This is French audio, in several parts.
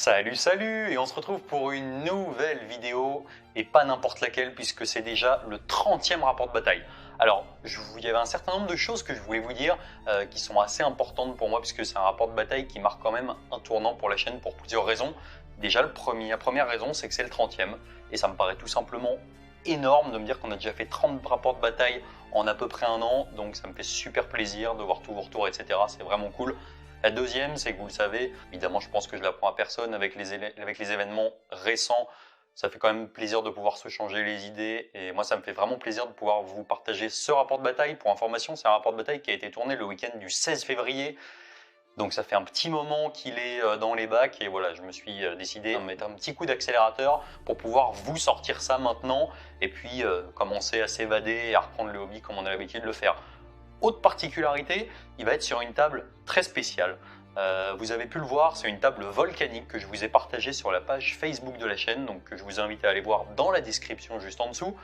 Salut salut, et on se retrouve pour une nouvelle vidéo et pas n'importe laquelle puisque c'est déjà le 30e rapport de bataille. Alors il y avait un certain nombre de choses que je voulais vous dire qui sont assez importantes pour moi puisque c'est un rapport de bataille qui marque quand même un tournant pour la chaîne pour plusieurs raisons. Déjà la première raison c'est que c'est le 30e et ça me paraît tout simplement énorme de me dire qu'on a déjà fait 30 rapports de bataille en à peu près un an, donc ça me fait super plaisir de voir tous vos retours, etc. C'est vraiment cool. La deuxième, c'est que vous le savez, évidemment je pense que je l'apprends à personne avec les événements récents, ça fait quand même plaisir de pouvoir se changer les idées et moi ça me fait vraiment plaisir de pouvoir vous partager ce rapport de bataille. Pour information, c'est un rapport de bataille qui a été tourné le week-end du 16 février, donc ça fait un petit moment qu'il est dans les bacs et voilà, je me suis décidé à mettre un petit coup d'accélérateur pour pouvoir vous sortir ça maintenant et puis commencer à s'évader et à reprendre le hobby comme on a l'habitude de le faire. Autre particularité, il va être sur une table très spéciale. Vous avez pu le voir, c'est une table volcanique que je vous ai partagée sur la page Facebook de la chaîne, donc que je vous invite à aller voir dans la description juste en dessous.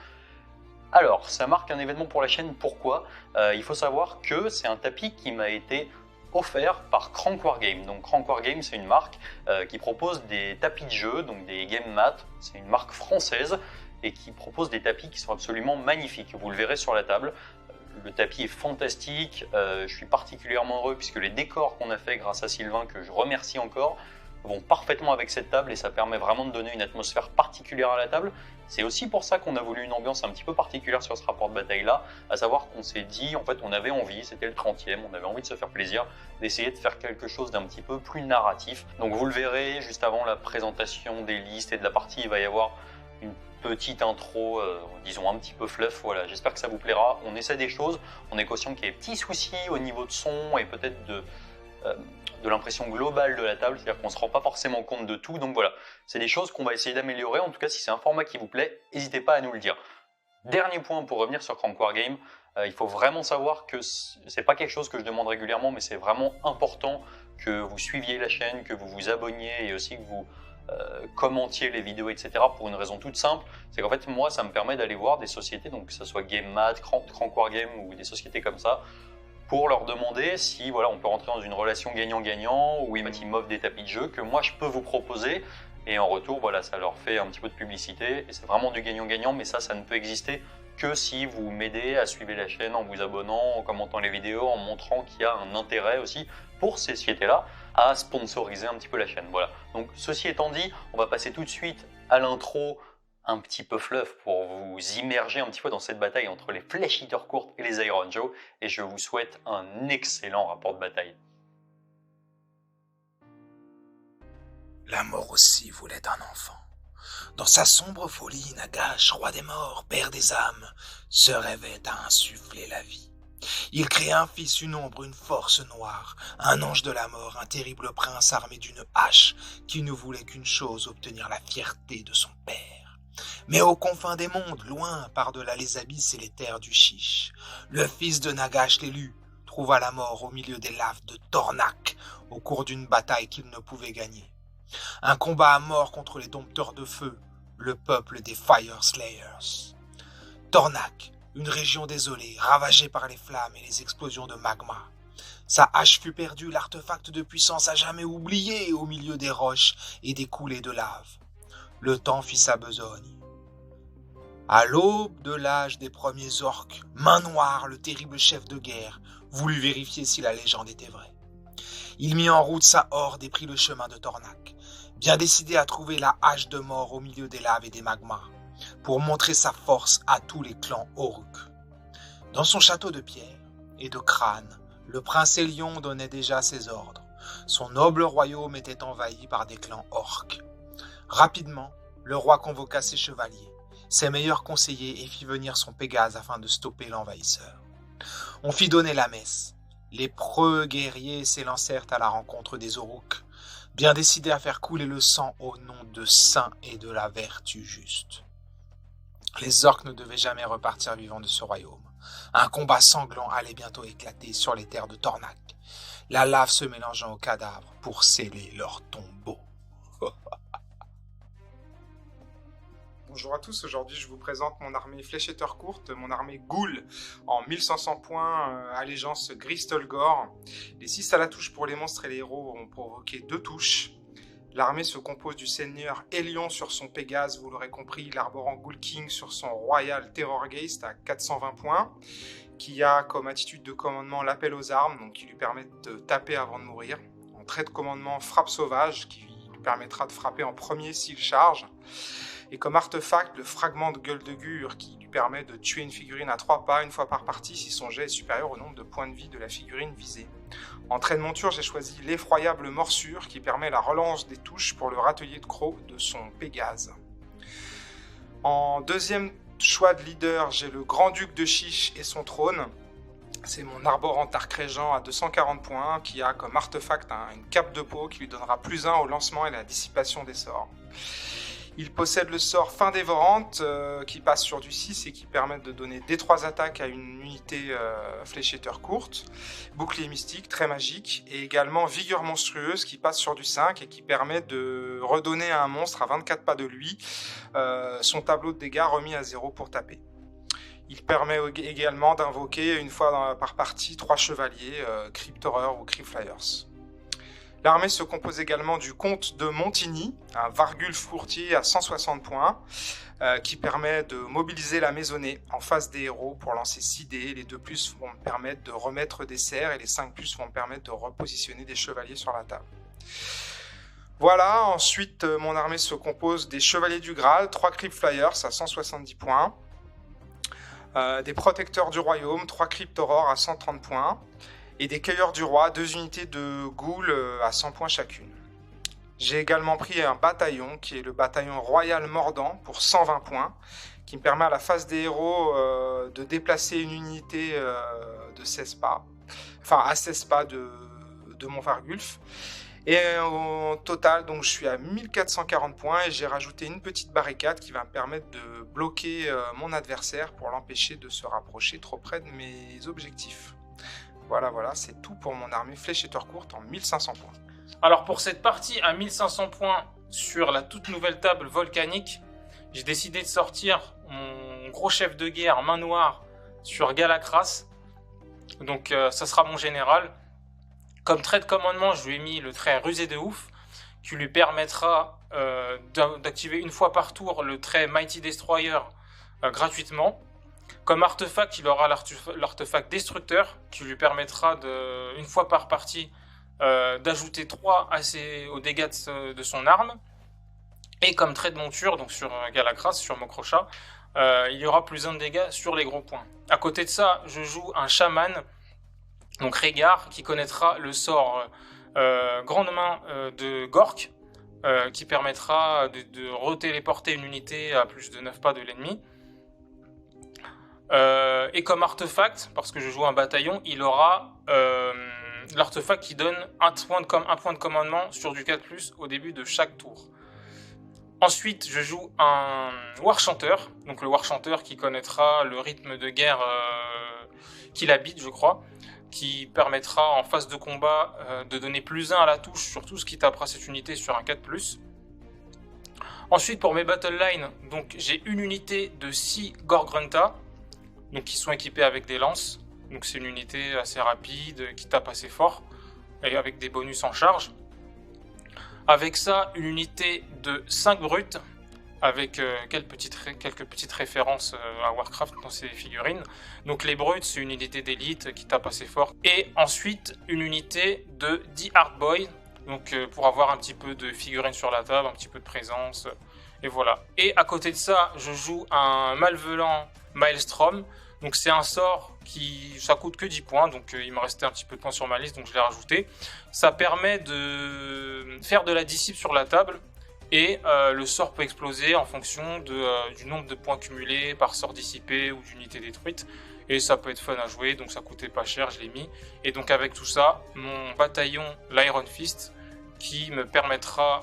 Alors, ça marque un événement pour la chaîne, pourquoi ? Il faut savoir que c'est un tapis qui m'a été offert par Crank Wargame. Donc Crank Wargame, c'est une marque qui propose des tapis de jeu, donc des game mats, c'est une marque française, et qui propose des tapis qui sont absolument magnifiques. Vous le verrez sur la table. Le tapis est fantastique, je suis particulièrement heureux puisque les décors qu'on a fait grâce à Sylvain, que je remercie encore, vont parfaitement avec cette table et ça permet vraiment de donner une atmosphère particulière à la table. C'est aussi pour ça qu'on a voulu une ambiance un petit peu particulière sur ce rapport de bataille là, à savoir qu'on s'est dit, en fait on avait envie, c'était le 30e, on avait envie de se faire plaisir, d'essayer de faire quelque chose d'un petit peu plus narratif. Donc vous le verrez, juste avant la présentation des listes et de la partie, il va y avoir une petite intro, disons un petit peu fluff, voilà, j'espère que ça vous plaira. On essaie des choses, on est conscient qu'il y a des petits soucis au niveau de son et peut-être de l'impression globale de la table, c'est-à-dire qu'on ne se rend pas forcément compte de tout, donc voilà, c'est des choses qu'on va essayer d'améliorer. En tout cas, si c'est un format qui vous plaît, n'hésitez pas à nous le dire. Dernier point pour revenir sur Crank Wargame, il faut vraiment savoir que c'est pas quelque chose que je demande régulièrement, mais c'est vraiment important que vous suiviez la chaîne, que vous vous abonniez et aussi que vous commentiez les vidéos, etc. pour une raison toute simple, c'est qu'en fait moi ça me permet d'aller voir des sociétés, donc que ce soit GameMat, Crank Wargame ou des sociétés comme ça, pour leur demander si voilà, on peut rentrer dans une relation gagnant-gagnant où ils m'offrent des tapis de jeu que moi je peux vous proposer et en retour voilà, ça leur fait un petit peu de publicité et c'est vraiment du gagnant-gagnant, mais ça ne peut exister que si vous m'aidez à suivre la chaîne en vous abonnant, en commentant les vidéos, en montrant qu'il y a un intérêt aussi pour ces sociétés-là à sponsoriser un petit peu la chaîne. Voilà. Donc ceci étant dit, on va passer tout de suite à l'intro un petit peu fluff pour vous immerger un petit peu dans cette bataille entre les Flesh Eater courtes et les Iron Joe et je vous souhaite un excellent rapport de bataille. La mort aussi voulait un enfant. Dans sa sombre folie, Nagash, roi des morts, père des âmes, se rêvait à insuffler la vie. Il crée un fils, une ombre, une force noire, un ange de la mort, un terrible prince armé d'une hache, qui ne voulait qu'une chose, obtenir la fierté de son père. Mais aux confins des mondes, loin, par-delà les abysses et les terres du Chiche, le fils de Nagash l'élu trouva la mort au milieu des laves de Tornak, au cours d'une bataille qu'il ne pouvait gagner. Un combat à mort contre les dompteurs de feu, le peuple des Fire Slayers. Tornak, une région désolée, ravagée par les flammes et les explosions de magma. Sa hache fut perdue, l'artefact de puissance à jamais oublié au milieu des roches et des coulées de lave. Le temps fit sa besogne. À l'aube de l'âge des premiers orques, Main Noire, le terrible chef de guerre, voulut vérifier si la légende était vraie. Il mit en route sa horde et prit le chemin de Tornak, bien décidé à trouver la hache de mort au milieu des laves et des magmas, pour montrer sa force à tous les clans Oruk. Dans son château de pierre et de crâne, le prince Elion donnait déjà ses ordres. Son noble royaume était envahi par des clans orques. Rapidement, le roi convoqua ses chevaliers, ses meilleurs conseillers et fit venir son Pégase afin de stopper l'envahisseur. On fit donner la messe. Les preux guerriers s'élancèrent à la rencontre des Oruk, bien décidés à faire couler le sang au nom de saint et de la vertu juste. Les orques ne devaient jamais repartir vivants de ce royaume. Un combat sanglant allait bientôt éclater sur les terres de Tornak, la lave se mélangeant aux cadavres pour sceller leur tombeau. Bonjour à tous, aujourd'hui je vous présente mon armée Flesh Eater courte, mon armée Ghoul en 1500 points, allégeance Gristolgor. Les 6 à la touche pour les monstres et les héros auront provoqué 2 touches. L'armée se compose du seigneur Hélion sur son Pégase, vous l'aurez compris, l'arborant Ghoul King sur son Royal Terrorgeist à 420 points, qui a comme attitude de commandement l'appel aux armes, donc qui lui permet de taper avant de mourir. En trait de commandement, frappe sauvage, qui lui permettra de frapper en premier s'il charge. Et comme artefact, le fragment de gueule de Gure, qui lui permet de tuer une figurine à 3 pas, une fois par partie, si son jet est supérieur au nombre de points de vie de la figurine visée. En trait de monture, j'ai choisi l'effroyable morsure, qui permet la relance des touches pour le râtelier de croc de son Pégase. En deuxième choix de leader, j'ai le Grand-Duc de Chiche et son trône. C'est mon arborant Tark-Régent à 240 points, qui a comme artefact une cape de peau qui lui donnera +1 au lancement et à la dissipation des sorts. Il possède le sort Fin dévorante qui passe sur du 6 et qui permet de donner D3 attaques à une unité fléchetteur courte, bouclier mystique très magique, et également Vigueur monstrueuse qui passe sur du 5 et qui permet de redonner à un monstre à 24 pas de lui son tableau de dégâts remis à 0 pour taper. Il permet également d'invoquer une fois par partie 3 chevaliers, Crypt Horror ou Crypt Flyers. L'armée se compose également du comte de Montigny, un Vargulf courtier à 160 points, qui permet de mobiliser la maisonnée en face des héros pour lancer 6 dés. Les 2+ vont me permettre de remettre des serres et les 5+ vont me permettre de repositionner des chevaliers sur la table. Voilà, ensuite mon armée se compose des chevaliers du Graal, 3 Crypt Flyers à 170 points, des protecteurs du royaume, 3 Crypt Horror à 130 points, et des cueilleurs du roi, 2 unités de ghouls à 100 points chacune. J'ai également pris un bataillon, qui est le bataillon Royal Mordant, pour 120 points, qui me permet à la phase des héros de déplacer une unité de 16 pas, enfin à 16 pas de mon Vargulf. Et au total, donc, je suis à 1440 points et j'ai rajouté une petite barricade qui va me permettre de bloquer mon adversaire pour l'empêcher de se rapprocher trop près de mes objectifs. Voilà, c'est tout pour mon armée fléchetteur courte en 1500 points. Alors pour cette partie à 1500 points sur la toute nouvelle table volcanique, j'ai décidé de sortir mon gros chef de guerre main noire sur Galakras. Donc ça sera mon général. Comme trait de commandement, je lui ai mis le trait rusé de ouf, qui lui permettra d'activer une fois par tour le trait Mighty Destroyer gratuitement. Comme artefact, il aura l'artefact Destructeur, qui lui permettra, une fois par partie, d'ajouter 3 aux dégâts de son arme. Et comme trait de monture, donc sur Galakras, sur Mokrocha, il y aura +1 de dégâts sur les gros points. À côté de ça, je joue un chaman, donc Régard, qui connaîtra le sort Grande Main de Gork, qui permettra de retéléporter une unité à plus de 9 pas de l'ennemi. Et comme artefact, parce que je joue un bataillon, il aura l'artefact qui donne un point de commandement sur du 4+, au début de chaque tour. Ensuite, je joue un War Chanteur, donc le War Chanteur qui connaîtra le rythme de guerre qu'il habite, je crois, qui permettra en phase de combat de donner +1 à la touche sur tout ce qui tapera cette unité sur un 4+. Ensuite, pour mes battle lines, donc j'ai une unité de 6 Gorgrunta, donc qui sont équipés avec des lances. Donc c'est une unité assez rapide, qui tape assez fort, et avec des bonus en charge. Avec ça, une unité de 5 brutes, avec quelques petites références à Warcraft dans ces figurines. Donc les brutes, c'est une unité d'élite qui tape assez fort. Et ensuite, une unité de 10 Hardboy, donc pour avoir un petit peu de figurines sur la table, un petit peu de présence, et voilà. Et à côté de ça, je joue un Malveillant Maelstrom. Donc c'est un sort ça coûte que 10 points, donc il me restait un petit peu de points sur ma liste, donc je l'ai rajouté. Ça permet de faire de la dissipe sur la table, et le sort peut exploser en fonction du nombre de points cumulés par sort dissipé ou d'unité détruite. Et ça peut être fun à jouer, donc ça coûtait pas cher, je l'ai mis. Et donc avec tout ça, mon bataillon, l'Iron Fist, qui me permettra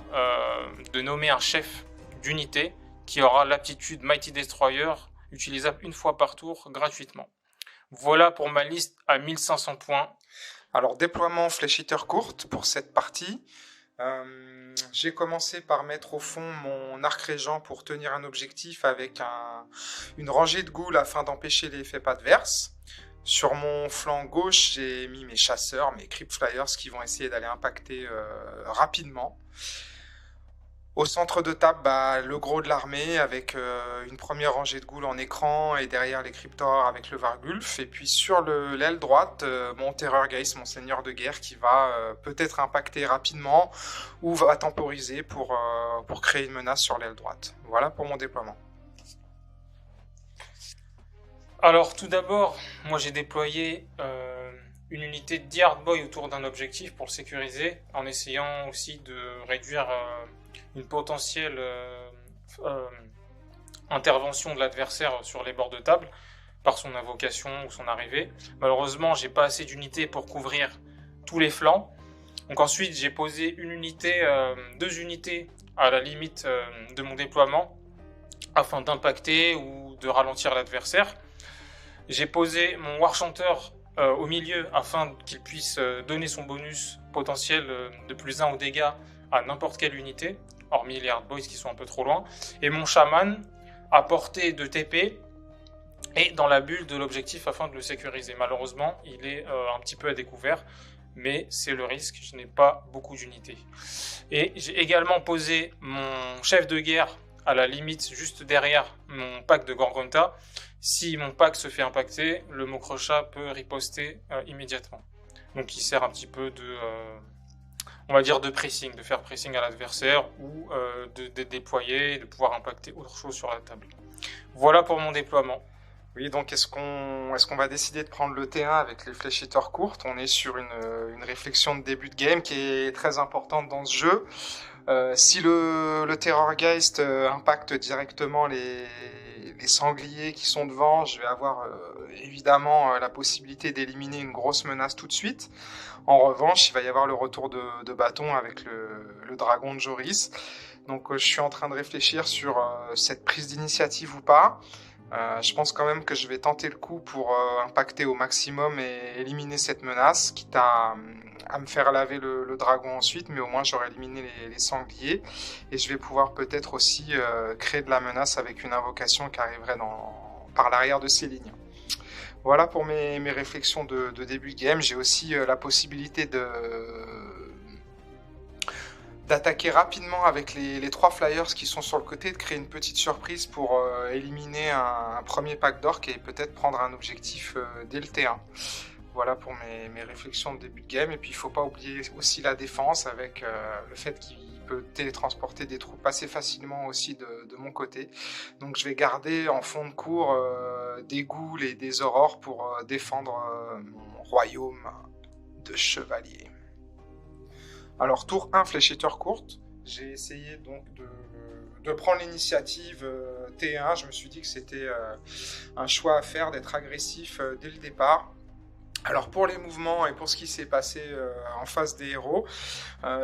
de nommer un chef d'unité qui aura l'aptitude Mighty Destroyer, utilisable une fois par tour gratuitement. Voilà pour ma liste à 1500 points. Alors déploiement fléchetteur courte pour cette partie. J'ai commencé par mettre au fond mon arc régent pour tenir un objectif avec une rangée de ghouls afin d'empêcher les effets adverses. Sur mon flanc gauche, j'ai mis mes chasseurs, mes Crypt Flyers qui vont essayer d'aller impacter rapidement. Au centre de table, le gros de l'armée avec une première rangée de ghouls en écran et derrière les cryptors avec le Vargulf. Et puis sur l'aile droite, mon Terrorgeist, mon seigneur de guerre qui va peut-être impacter rapidement ou va temporiser pour créer une menace sur l'aile droite. Voilà pour mon déploiement. Alors tout d'abord, moi j'ai déployé une unité de Hardboy autour d'un objectif pour le sécuriser, en essayant aussi de réduire une potentielle intervention de l'adversaire sur les bords de table par son invocation ou son arrivée. Malheureusement, j'ai pas assez d'unités pour couvrir tous les flancs. Donc ensuite, j'ai posé deux unités à la limite de mon déploiement afin d'impacter ou de ralentir l'adversaire. J'ai posé mon Warchanter au milieu afin qu'il puisse donner son bonus potentiel de +1 aux dégâts à n'importe quelle unité, hormis les Hardboys qui sont un peu trop loin. Et mon Shaman à portée de TP et dans la bulle de l'objectif afin de le sécuriser. Malheureusement, il est un petit peu à découvert, mais c'est le risque, je n'ai pas beaucoup d'unités. Et j'ai également posé mon chef de guerre à la limite juste derrière mon pack de Gorgonta. Si mon pack se fait impacter, le Mokrocha peut riposter immédiatement. Donc il sert un petit peu de, on va dire de pressing, de faire pressing à l'adversaire ou de déployer, de pouvoir impacter autre chose sur la table. Voilà pour mon déploiement. Oui, donc est-ce qu'on va décider de prendre le T1 avec les fléchiteurs courtes? On est sur une réflexion de début de game qui est très importante dans ce jeu. Si le Terrorgeist impacte directement les sangliers qui sont devant, je vais avoir évidemment la possibilité d'éliminer une grosse menace tout de suite. En revanche, il va y avoir le retour de bâton avec le dragon de Joris. Donc je suis en train de réfléchir sur cette prise d'initiative ou pas. Je pense quand même que je vais tenter le coup pour impacter au maximum et éliminer cette menace, quitte à me faire laver le dragon ensuite, mais au moins j'aurai éliminé les sangliers et je vais pouvoir peut-être aussi créer de la menace avec une invocation qui arriverait par l'arrière de ces lignes. Voilà pour mes réflexions de début de game. J'ai aussi la possibilité d'attaquer rapidement avec les 3 flyers qui sont sur le côté, de créer une petite surprise pour éliminer un premier pack d'orques et peut-être prendre un objectif dès le T1. Voilà pour mes réflexions de début de game. Et puis il ne faut pas oublier aussi la défense avec le fait qu'il peut télétransporter des troupes assez facilement aussi de mon côté. Donc je vais garder en fond de cours des ghouls et des aurores pour défendre mon royaume de chevaliers. Alors tour 1, fléchiteur courte. J'ai essayé donc de prendre l'initiative T1. Je me suis dit que c'était un choix à faire, d'être agressif dès le départ. Alors pour les mouvements et pour ce qui s'est passé en face des héros,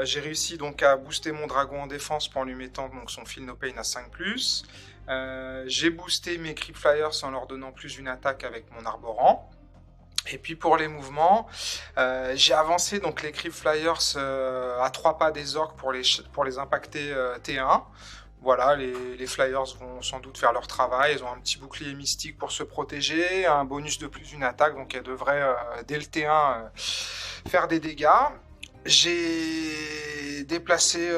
j'ai réussi donc à booster mon dragon en défense en lui mettant donc son Feel No Pain à 5+. J'ai boosté mes Crypt Flyers en leur donnant plus une attaque avec mon arborant. Et puis pour les mouvements, j'ai avancé donc les Crypt Flyers à 3 pas des orques pour les impacter T1. Voilà, les Flyers vont sans doute faire leur travail. Ils ont un petit bouclier mystique pour se protéger, un bonus de plus une attaque, donc elles devraient dès le T1 faire des dégâts. J'ai déplacé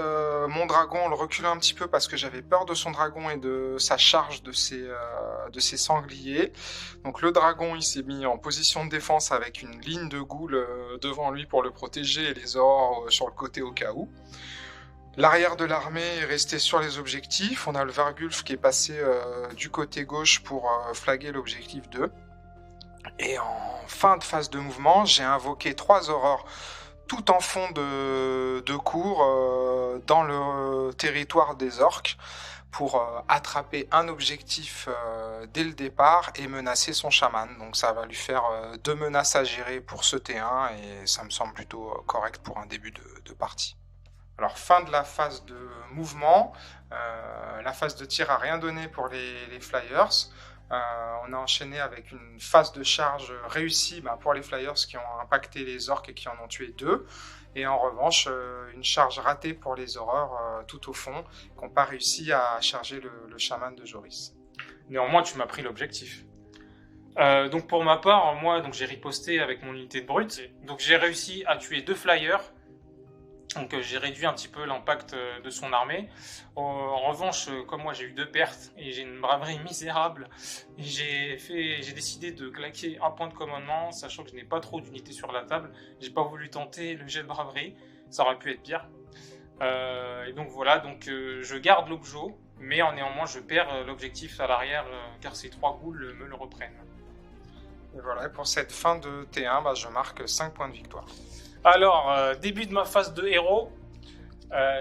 mon dragon en le reculant un petit peu parce que j'avais peur de son dragon et de sa charge de ses sangliers. Donc le dragon il s'est mis en position de défense avec une ligne de ghouls devant lui pour le protéger et les aurores sur le côté au cas où. L'arrière de l'armée est resté sur les objectifs. On a le Vargulf qui est passé du côté gauche pour flaguer l'objectif 2. Et en fin de phase de mouvement, j'ai invoqué 3 aurores tout en fond de cours dans le territoire des orques pour attraper un objectif dès le départ et menacer son chaman. Donc ça va lui faire 2 menaces à gérer pour ce T1 et ça me semble plutôt correct pour un début de partie. Alors fin de la phase de mouvement, la phase de tir a rien donné pour les Flyers. On a enchaîné avec une phase de charge réussie pour les Flyers qui ont impacté les orques et qui en ont tué 2. Et en revanche, une charge ratée pour les horreurs tout au fond, qui n'ont pas réussi à charger le chaman de Joris. Néanmoins, tu m'as pris l'objectif. Donc pour ma part, moi donc j'ai riposté avec mon unité de brute. Donc j'ai réussi à tuer 2 Flyers Donc j'ai réduit un petit peu l'impact de son armée. En revanche, comme moi j'ai eu 2 pertes et j'ai une braverie misérable, j'ai décidé de claquer un point de commandement, sachant que je n'ai pas trop d'unités sur la table. J'ai pas voulu tenter le jet de braverie, ça aurait pu être pire. Et donc voilà, je garde l'objet, mais néanmoins je perds l'objectif à l'arrière car ces 3 ghouls me le reprennent. Et voilà, et pour cette fin de T1, bah, je marque 5 points de victoire. Alors, début de ma phase de héros,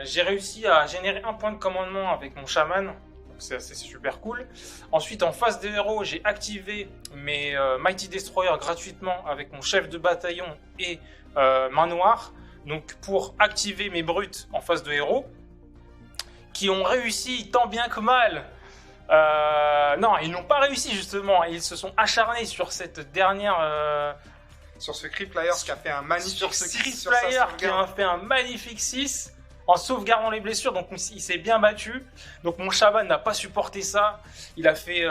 j'ai réussi à générer 1 point de commandement avec mon chaman, donc c'est super cool. Ensuite, en phase de héros, j'ai activé mes Mighty Destroyer gratuitement avec mon chef de bataillon et main noire, donc pour activer mes brutes en phase de héros, qui ont réussi tant bien que mal. Non, ils n'ont pas réussi justement, ils se sont acharnés sur cette dernière... Sur ce Crypt Flyers qui a fait un magnifique sur ce 6 Crypt sur sa Flyer qui a sauvegarde. fait un magnifique 6 en sauvegardant les blessures, donc il s'est bien battu. Donc mon chaman n'a pas supporté ça, il a fait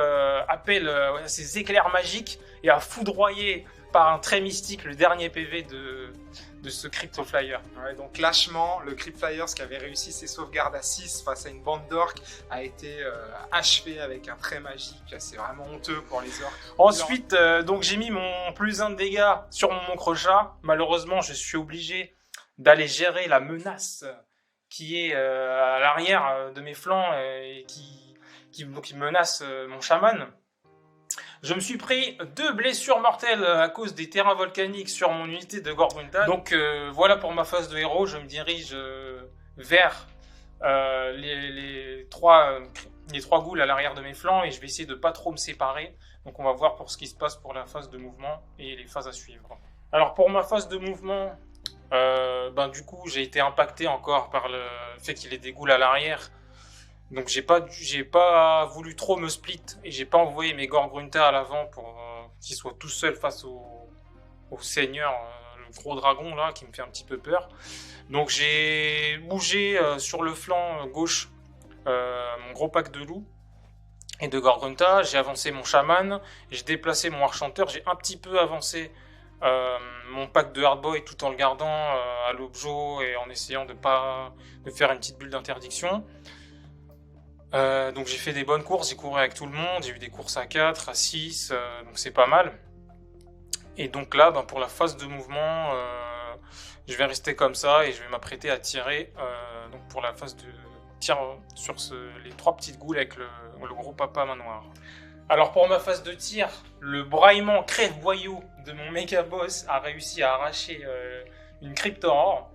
appel à ses éclairs magiques et a foudroyé par un trait mystique le dernier PV de ce Crypt Flyer. Ouais, donc lâchement, le Crypt Flyers qui avait réussi ses sauvegardes à 6 face à une bande d'orques a été achevé avec un trait magique. C'est vraiment honteux pour les orques. Ensuite, donc j'ai mis mon +1 de dégâts sur mon crochat. Malheureusement, je suis obligé d'aller gérer la menace qui est à l'arrière de mes flancs et qui menace mon chaman. Je me suis pris 2 blessures mortelles à cause des terrains volcaniques sur mon unité de Gorgunta. Donc voilà pour ma phase de héros, je me dirige vers les 3 ghouls à l'arrière de mes flancs et je vais essayer de pas trop me séparer. Donc on va voir pour ce qui se passe pour la phase de mouvement et les phases à suivre. Alors pour ma phase de mouvement, du coup j'ai été impacté encore par le fait qu'il y ait des ghouls à l'arrière. Donc j'ai pas voulu trop me split et j'ai pas envoyé mes Gorgrunta à l'avant pour qu'ils soient tout seuls face au seigneur, le gros dragon là qui me fait un petit peu peur. Donc j'ai bougé sur le flanc gauche mon gros pack de loups et de Gorgrunta, j'ai avancé mon chaman, j'ai déplacé mon archanteur, j'ai un petit peu avancé mon pack de hardboy tout en le gardant à l'objo et en essayant de faire une petite bulle d'interdiction. Donc j'ai fait des bonnes courses, j'ai couru avec tout le monde, j'ai eu des courses à 4, à 6, donc c'est pas mal. Et donc là, pour la phase de mouvement, je vais rester comme ça et je vais m'apprêter à tirer donc pour la phase de tir sur les 3 petites ghouls avec le gros papa main noire. Alors pour ma phase de tir, le braillement crève-boyau de mon méga boss a réussi à arracher une Cryptorore.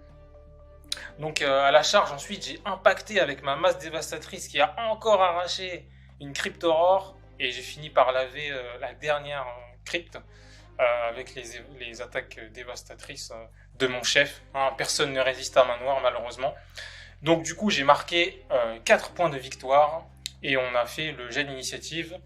Donc à la charge, ensuite, j'ai impacté avec ma masse dévastatrice qui a encore arraché une Cryptorore et j'ai fini par laver la dernière crypte avec les attaques dévastatrices de mon chef. Personne ne résiste à main noire malheureusement. Donc du coup, j'ai marqué 4 points de victoire et on a fait le jet d'initiative.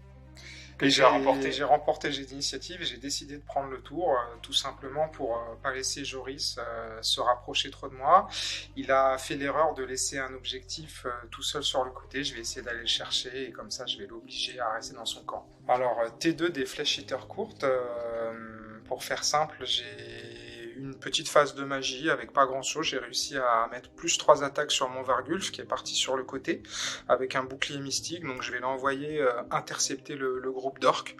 Et j'ai remporté le jet d'initiative et j'ai décidé de prendre le tour, tout simplement pour pas laisser Joris se rapprocher trop de moi. Il a fait l'erreur de laisser un objectif tout seul sur le côté. Je vais essayer d'aller le chercher et comme ça je vais l'obliger à rester dans son camp. Alors T2 des flèches hitter courtes, pour faire simple, j'ai une petite phase de magie avec pas grand chose. J'ai réussi à mettre +3 attaques sur mon Vargulf qui est parti sur le côté avec un bouclier mystique, donc je vais l'envoyer intercepter le groupe d'orques.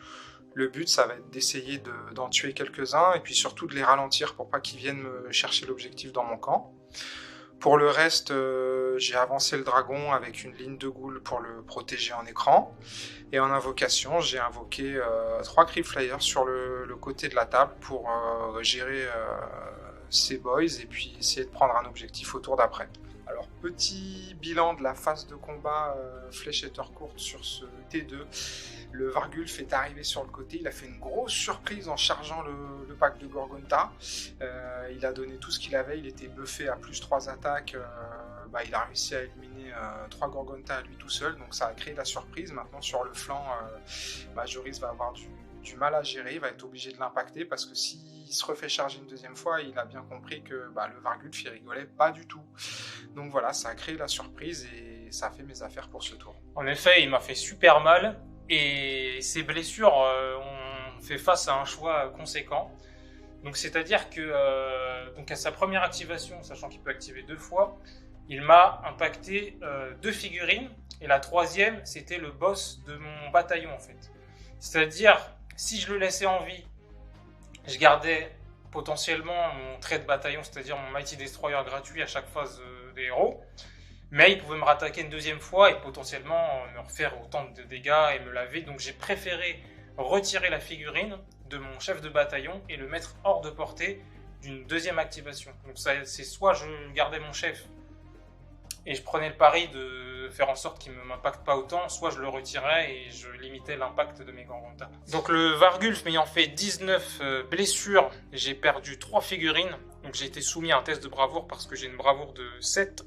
Le but ça va être d'essayer d'en tuer quelques-uns et puis surtout de les ralentir pour pas qu'ils viennent me chercher l'objectif dans mon camp. Pour le reste, j'ai avancé le dragon avec une ligne de ghouls pour le protéger en écran. Et en invocation, j'ai invoqué 3 Crypt Flyers sur le côté de la table pour gérer ces boys et puis essayer de prendre un objectif au tour d'après. Alors, petit bilan de la phase de combat flèche hitter courte sur ce T2. Le Vargulf est arrivé sur le côté, il a fait une grosse surprise en chargeant le pack de Gorgunta. Il a donné tout ce qu'il avait, il était buffé à +3 attaques. Il a réussi à éliminer 3 Gorgunta à lui tout seul, donc ça a créé la surprise. Maintenant sur le flanc, Joris va avoir du mal à gérer, il va être obligé de l'impacter parce que s'il se refait charger une deuxième fois, il a bien compris que le Vargulf il rigolait pas du tout. Donc voilà, ça a créé la surprise et ça a fait mes affaires pour ce tour. En effet, il m'a fait super mal. Et ces blessures ont fait face à un choix conséquent. Donc c'est-à-dire que donc à sa première activation, sachant qu'il peut activer 2 fois, il m'a impacté 2 figurines, et la troisième, c'était le boss de mon bataillon en fait. C'est-à-dire, si je le laissais en vie, je gardais potentiellement mon trait de bataillon, c'est-à-dire mon Mighty Destroyer gratuit à chaque phase des héros, mais il pouvait me rattaquer une deuxième fois et potentiellement me refaire autant de dégâts et me laver. Donc j'ai préféré retirer la figurine de mon chef de bataillon et le mettre hors de portée d'une deuxième activation. Donc c'est soit je gardais mon chef et je prenais le pari de faire en sorte qu'il ne m'impacte pas autant, soit je le retirais et je limitais l'impact de mes Gorgonta. Donc le Vargulf m'ayant fait 19 blessures, j'ai perdu 3 figurines, donc j'ai été soumis à un test de bravoure parce que j'ai une bravoure de 7,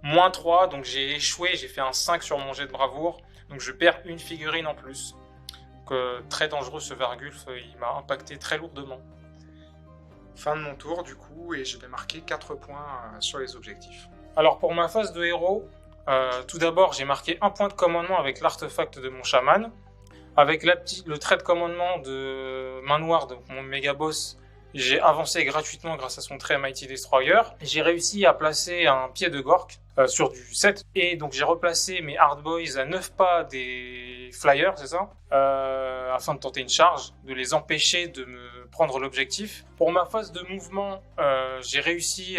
moins 3, donc j'ai échoué, j'ai fait un 5 sur mon jet de bravoure, donc je perds une figurine en plus. Donc très dangereux ce Vargulf, il m'a impacté très lourdement. Fin de mon tour du coup, et je vais marquer 4 points sur les objectifs. Alors pour ma phase de héros, tout d'abord j'ai marqué 1 point de commandement avec l'artefact de mon chaman. Avec le trait de commandement de main noire de mon méga boss, j'ai avancé gratuitement grâce à son trait Mighty Destroyer. J'ai réussi à placer un pied de Gork sur du 7. Et donc j'ai replacé mes Hard Boys à 9 pas des Flyers, c'est ça, afin de tenter une charge, de les empêcher de me prendre l'objectif. Pour ma phase de mouvement, j'ai réussi,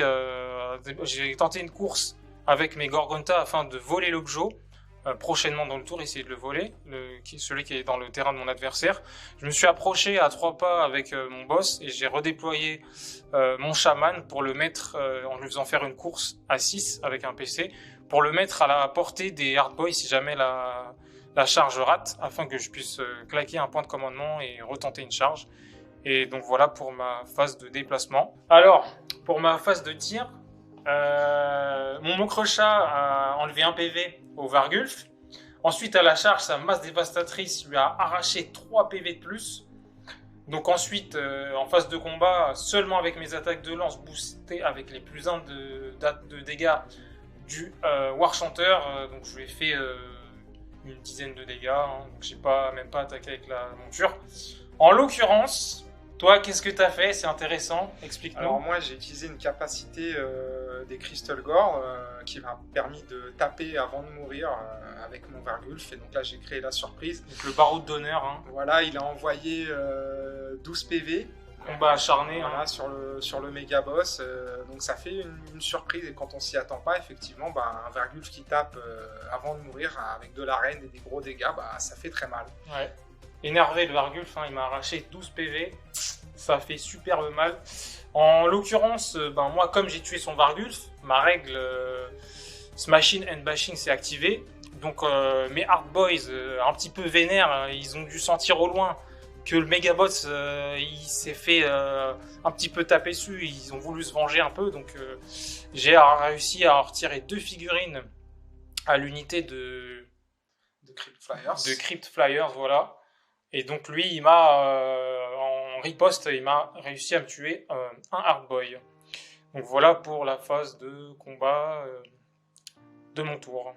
j'ai tenté une course avec mes Gorgonta afin de voler l'objet. Prochainement dans le tour, essayer de le voler, celui qui est dans le terrain de mon adversaire. Je me suis approché à 3 pas avec mon boss et j'ai redéployé mon chaman pour le mettre, en lui faisant faire une course à 6 avec un PC, pour le mettre à la portée des Hard Boys si jamais la charge rate, afin que je puisse claquer un point de commandement et retenter une charge. Et donc voilà pour ma phase de déplacement. Alors, pour ma phase de tir, mon Mokrechat a enlevé 1 PV au Vargulf. Ensuite, à la charge, sa masse dévastatrice lui a arraché 3 PV de plus. Donc ensuite, en phase de combat, seulement avec mes attaques de lance boostées avec les plus 1 de dégâts du War Chanter, donc je lui ai fait une dizaine de dégâts, hein, donc j'ai même pas attaqué avec la monture. En l'occurrence, toi, qu'est-ce que tu as fait? C'est intéressant, explique-nous. Alors moi, j'ai utilisé une capacité des Crystal Gore qui m'a permis de taper avant de mourir avec mon Vargulf. Et donc là, j'ai créé la surprise. Donc le baroud d'honneur. Hein. Voilà, il a envoyé 12 PV. Combat acharné. Voilà, hein. sur le méga boss. Donc ça fait une surprise. Et quand on s'y attend pas, effectivement, un Vargulf qui tape avant de mourir avec de l'arène et des gros dégâts, ça fait très mal. Ouais. Énervé le Vargulf, hein, il m'a arraché 12 PV, ça fait superbe mal. En l'occurrence, moi comme j'ai tué son Vargulf, ma règle Smashing and Bashing s'est activée. Donc mes Hard Boys, un petit peu vénères, ils ont dû sentir au loin que le Megaboss il s'est fait un petit peu taper dessus, ils ont voulu se venger un peu. Donc j'ai réussi à retirer 2 figurines à l'unité de Crypt Flyers, voilà. Et donc lui, il m'a, en riposte, il m'a réussi à me tuer un Hard Boy. Donc voilà pour la phase de combat de mon tour.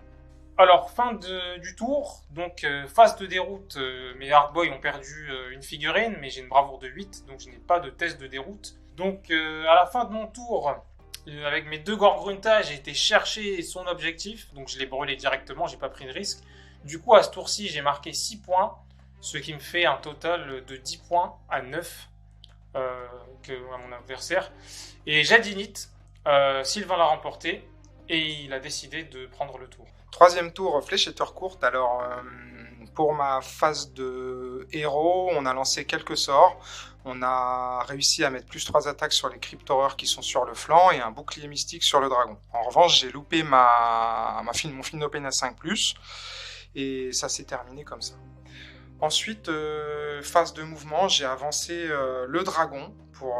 Alors, fin du tour, donc phase de déroute, mes Hard Boys ont perdu une figurine, mais j'ai une bravoure de 8, donc je n'ai pas de test de déroute. Donc à la fin de mon tour, avec mes 2 Gorgrunta, j'ai été chercher son objectif, donc je l'ai brûlé directement, j'ai pas pris de risque. Du coup, à ce tour-ci, j'ai marqué 6 points, ce qui me fait un total de 10 points à 9 à mon adversaire. Et Jadinit, Sylvain l'a remporté et il a décidé de prendre le tour. 3e tour, fléchetteur courte. Alors, pour ma phase de héros, on a lancé quelques sorts. On a réussi à mettre plus 3 attaques sur les Cryptoreurs qui sont sur le flanc et un bouclier mystique sur le dragon. En revanche, j'ai loupé mon Finnopen à 5+, et ça s'est terminé comme ça. Ensuite, phase de mouvement, j'ai avancé le dragon pour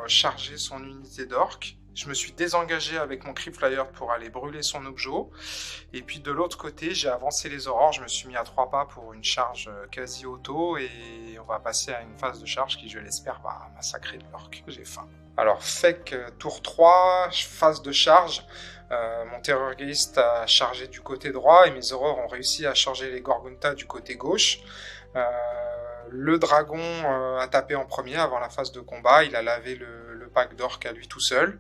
charger son unité d'orc. Je me suis désengagé avec mon Crypt Flyer pour aller brûler son objet. Et puis de l'autre côté, j'ai avancé les aurores. Je me suis mis à 3 pas pour une charge quasi auto. Et on va passer à une phase de charge qui, je l'espère, va massacrer l'orc. J'ai faim. Alors, Fake, tour 3, phase de charge. Mon Terrorgeist a chargé du côté droit et mes aurores ont réussi à charger les Gorgunta du côté gauche. Le dragon a tapé en premier avant la phase de combat, il a lavé le pack d'orques à lui tout seul.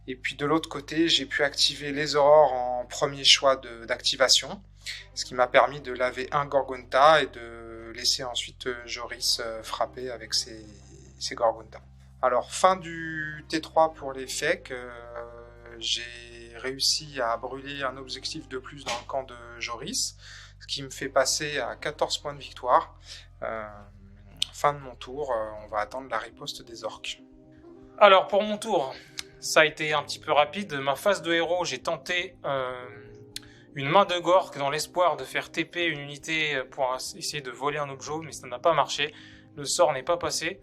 Et puis de l'autre côté, j'ai pu activer les aurores en premier choix d'activation, ce qui m'a permis de laver un Gorgonta et de laisser ensuite Joris frapper avec ses Gorgonta. Alors, fin du T3 pour les Fek, j'ai réussi à brûler un objectif de plus dans le camp de Joris, ce qui me fait passer à 14 points de victoire. Fin de mon tour, on va attendre la riposte des orques. Alors pour mon tour, ça a été un petit peu rapide. Ma phase de héros, j'ai tenté une main de Gork dans l'espoir de faire TP une unité pour essayer de voler un objet, mais ça n'a pas marché. Le sort n'est pas passé.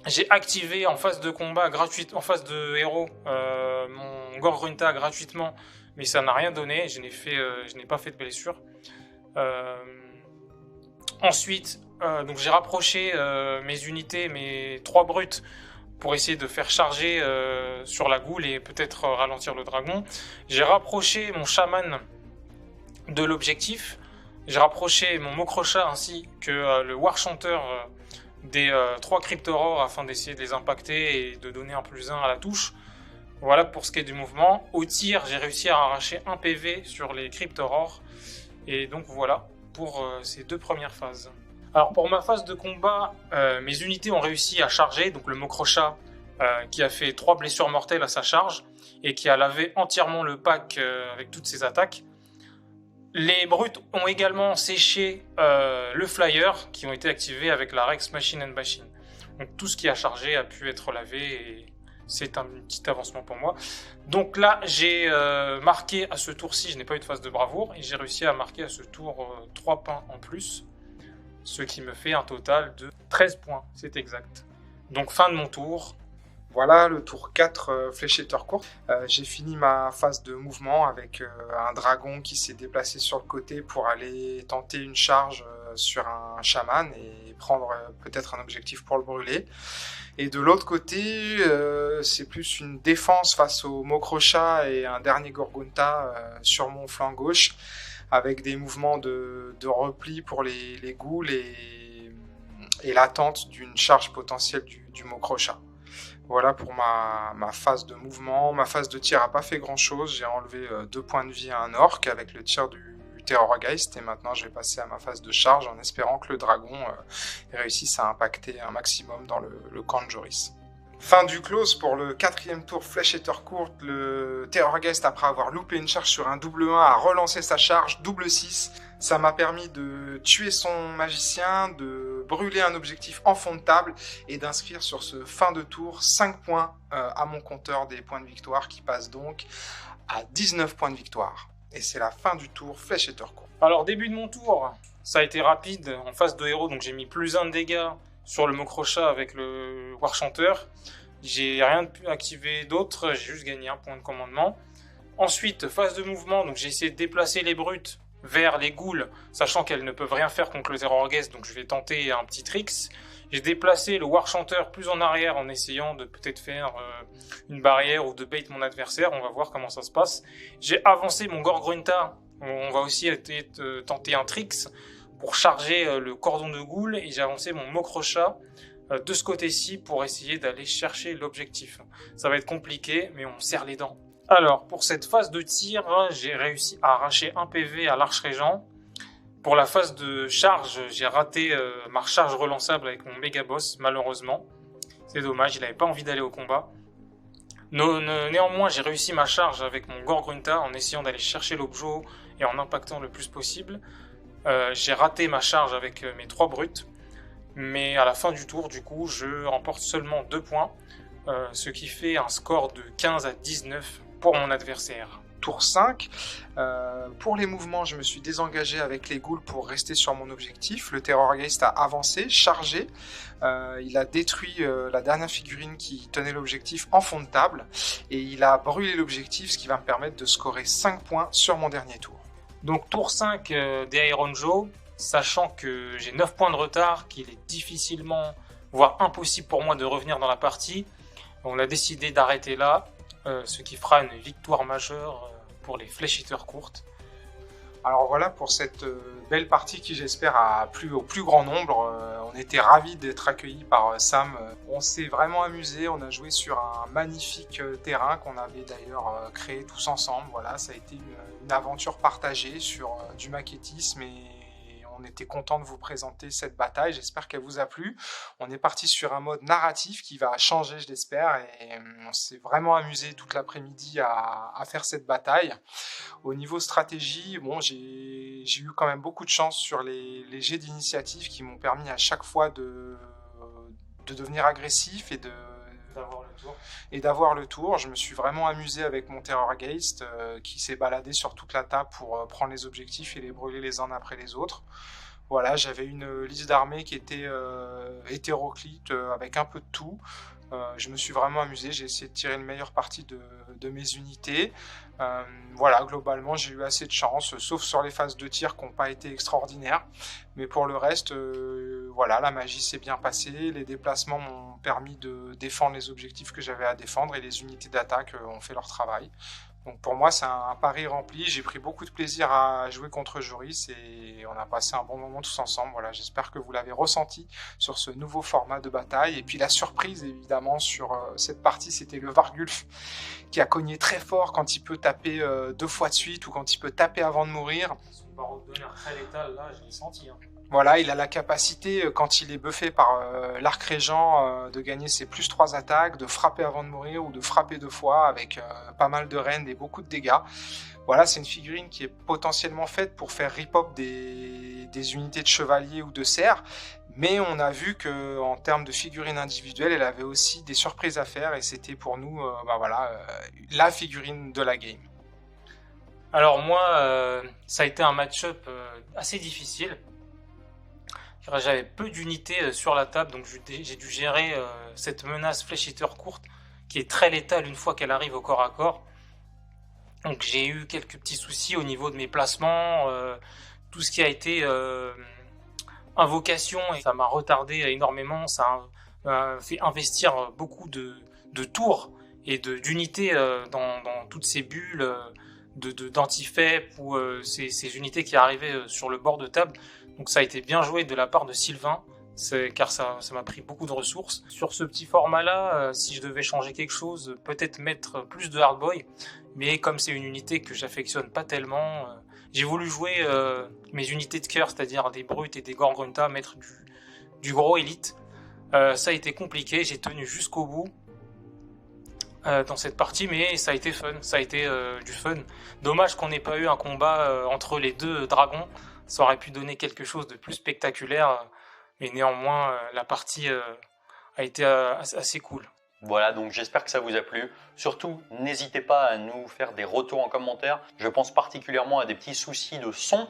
J'ai activé en phase de combat gratuite, en phase de héros, mon Gorgrunta gratuitement, mais ça n'a rien donné. Je n'ai pas fait de blessure. Ensuite, donc j'ai rapproché mes unités, mes 3 brutes, pour essayer de faire charger sur la goule et peut-être ralentir le dragon. J'ai rapproché mon chaman de l'objectif. J'ai rapproché mon Mokrocha ainsi que le Warchanter des 3 Cryptorors afin d'essayer de les impacter et de donner un +1 à la touche. Voilà pour ce qui est du mouvement. Au tir, j'ai réussi à arracher 1 PV sur les Cryptorors. Et donc voilà pour ces 2 premières phases. Alors pour ma phase de combat, mes unités ont réussi à charger, donc le Mokrocha qui a fait 3 blessures mortelles à sa charge et qui a lavé entièrement le pack avec toutes ses attaques. Les brutes ont également séché le flyer qui ont été activés avec la Rex Machine and Machine. Donc tout ce qui a chargé a pu être lavé et c'est un petit avancement pour moi. Donc là j'ai marqué à ce tour-ci, je n'ai pas eu de phase de bravoure et j'ai réussi à marquer à ce tour 3 points en plus. Ce qui me fait un total de 13 points, c'est exact. Donc fin de mon tour. Voilà le tour 4 fléchetteur court. J'ai fini ma phase de mouvement avec un dragon qui s'est déplacé sur le côté pour aller tenter une charge sur un chaman et prendre peut-être un objectif pour le brûler. Et de l'autre côté, c'est plus une défense face au Mokrocha et un dernier Gorgonta sur mon flanc gauche, avec des mouvements de repli pour les ghouls et l'attente d'une charge potentielle du Mokrocha. Voilà pour ma phase de mouvement. Ma phase de tir n'a pas fait grand chose. J'ai enlevé 2 points de vie à un orc avec le tir du Terrorgeist. Et maintenant, je vais passer à ma phase de charge en espérant que le dragon réussisse à impacter un maximum dans le camp de Joris. Fin du close pour le 4e tour fléchetteur courte. Le Terrorgeist, après avoir loupé une charge sur un double 1, a relancé sa charge double 6. Ça m'a permis de tuer son magicien, de brûler un objectif en fond de table et d'inscrire sur ce fin de tour 5 points à mon compteur des points de victoire qui passe donc à 19 points de victoire. Et c'est la fin du tour fléchetteur court. Alors début de mon tour, ça a été rapide en phase de héros, donc j'ai mis +1 de dégâts sur le Mokrocha avec le Warchanter. J'ai rien pu activer d'autre, j'ai juste gagné 1 point de commandement. Ensuite, phase de mouvement, donc j'ai essayé de déplacer les brutes vers les ghouls, sachant qu'elles ne peuvent rien faire contre le Terrorgeist, donc je vais tenter un petit tricks. J'ai déplacé le Warchanter plus en arrière en essayant de peut-être faire une barrière ou de bait mon adversaire, on va voir comment ça se passe. J'ai avancé mon Gorgrunta, on va aussi tenter un tricks pour charger le cordon de ghoul, et j'ai avancé mon Mokrocha de ce côté-ci pour essayer d'aller chercher l'objectif. Ça va être compliqué, mais on serre les dents. Alors, pour cette phase de tir, j'ai réussi à arracher 1 PV à l'Arche-Régent. Pour la phase de charge, j'ai raté ma recharge relançable avec mon méga boss, malheureusement. C'est dommage, il n'avait pas envie d'aller au combat. Néanmoins, j'ai réussi ma charge avec mon Gorgrunta en essayant d'aller chercher l'objet et en impactant le plus possible. J'ai raté ma charge avec mes 3 brutes. Mais à la fin du tour, du coup, je remporte seulement 2 points. Ce qui fait un score de 15 à 19 pour mon adversaire. Tour 5. Pour les mouvements, je me suis désengagé avec les ghouls pour rester sur mon objectif. Le Terrorgeist a avancé, chargé. Il a détruit la dernière figurine qui tenait l'objectif en fond de table. Et il a brûlé l'objectif, ce qui va me permettre de scorer 5 points sur mon dernier tour. Donc tour 5 des Iron Joe, sachant que j'ai 9 points de retard, qu'il est difficilement, voire impossible pour moi de revenir dans la partie. On a décidé d'arrêter là. Ce qui fera une victoire majeure pour les fléchetteurs courtes. Alors voilà pour cette belle partie qui j'espère a plu au plus grand nombre. On était ravis d'être accueillis par Sam. On s'est vraiment amusé, on a joué sur un magnifique terrain qu'on avait d'ailleurs créé tous ensemble. Voilà, ça a été une aventure partagée sur du maquettisme et on était content de vous présenter cette bataille. J'espère qu'elle vous a plu. On est parti sur un mode narratif qui va changer, je l'espère, et on s'est vraiment amusé toute l'après-midi à faire cette bataille. Au niveau stratégie, bon, j'ai eu quand même beaucoup de chance sur les jets d'initiative qui m'ont permis à chaque fois de devenir agressif et d'avoir le tour. Je me suis vraiment amusé avec mon Terrorgeist qui s'est baladé sur toute la table pour prendre les objectifs et les brûler les uns après les autres. Voilà, j'avais une liste d'armées qui était hétéroclite avec un peu de tout. Je me suis vraiment amusé, j'ai essayé de tirer le meilleur parti de mes unités. Voilà, globalement j'ai eu assez de chance, sauf sur les phases de tir qui n'ont pas été extraordinaires. Mais pour le reste, voilà, la magie s'est bien passée, les déplacements m'ont permis de défendre les objectifs que j'avais à défendre et les unités d'attaque ont fait leur travail. Donc pour moi c'est un pari rempli, j'ai pris beaucoup de plaisir à jouer contre Joris et on a passé un bon moment tous ensemble. Voilà, j'espère que vous l'avez ressenti sur ce nouveau format de bataille. Et puis la surprise évidemment sur cette partie, c'était le Vargulf qui a cogné très fort quand il peut taper 2 fois de suite ou quand il peut taper avant de mourir. Son barreau de d'honneur très létal, là, je l'ai senti. Voilà, il a la capacité, quand il est buffé par l'arc régent, de gagner ses +3 attaques, de frapper avant de mourir ou de frapper 2 fois avec pas mal de rend et beaucoup de dégâts. Voilà, c'est une figurine qui est potentiellement faite pour faire rip-hop des unités de chevaliers ou de cerfs, mais on a vu qu'en termes de figurine individuelle, elle avait aussi des surprises à faire et c'était pour nous la figurine de la game. Alors moi, ça a été un match-up assez difficile. J'avais peu d'unités sur la table, donc j'ai dû gérer cette menace Flèche Eater courte qui est très létale une fois qu'elle arrive au corps à corps. Donc j'ai eu quelques petits soucis au niveau de mes placements, tout ce qui a été invocation, et ça m'a retardé énormément, ça m'a fait investir beaucoup de tours et d'unités dans toutes ces bulles d'anti-fep ou ces unités qui arrivaient sur le bord de table. Donc ça a été bien joué de la part de Sylvain, car ça m'a pris beaucoup de ressources. Sur ce petit format-là, si je devais changer quelque chose, peut-être mettre plus de hardboy, mais comme c'est une unité que j'affectionne pas tellement, j'ai voulu jouer mes unités de cœur, c'est-à-dire des brutes et des gorgrunta, mettre du gros élite. Ça a été compliqué, j'ai tenu jusqu'au bout dans cette partie, mais ça a été fun, ça a été du fun. Dommage qu'on n'ait pas eu un combat entre les deux dragons, ça aurait pu donner quelque chose de plus spectaculaire, mais néanmoins la partie a été assez cool. Voilà, donc j'espère que ça vous a plu. Surtout, n'hésitez pas à nous faire des retours en commentaire. Je pense particulièrement à des petits soucis de son,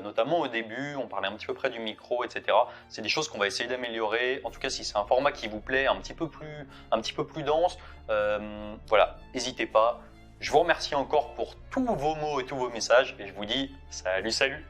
notamment au début, on parlait un petit peu près du micro, etc. C'est des choses qu'on va essayer d'améliorer. En tout cas, si c'est un format qui vous plaît, un petit peu plus dense, voilà, n'hésitez pas. Je vous remercie encore pour tous vos mots et tous vos messages et je vous dis salut, salut!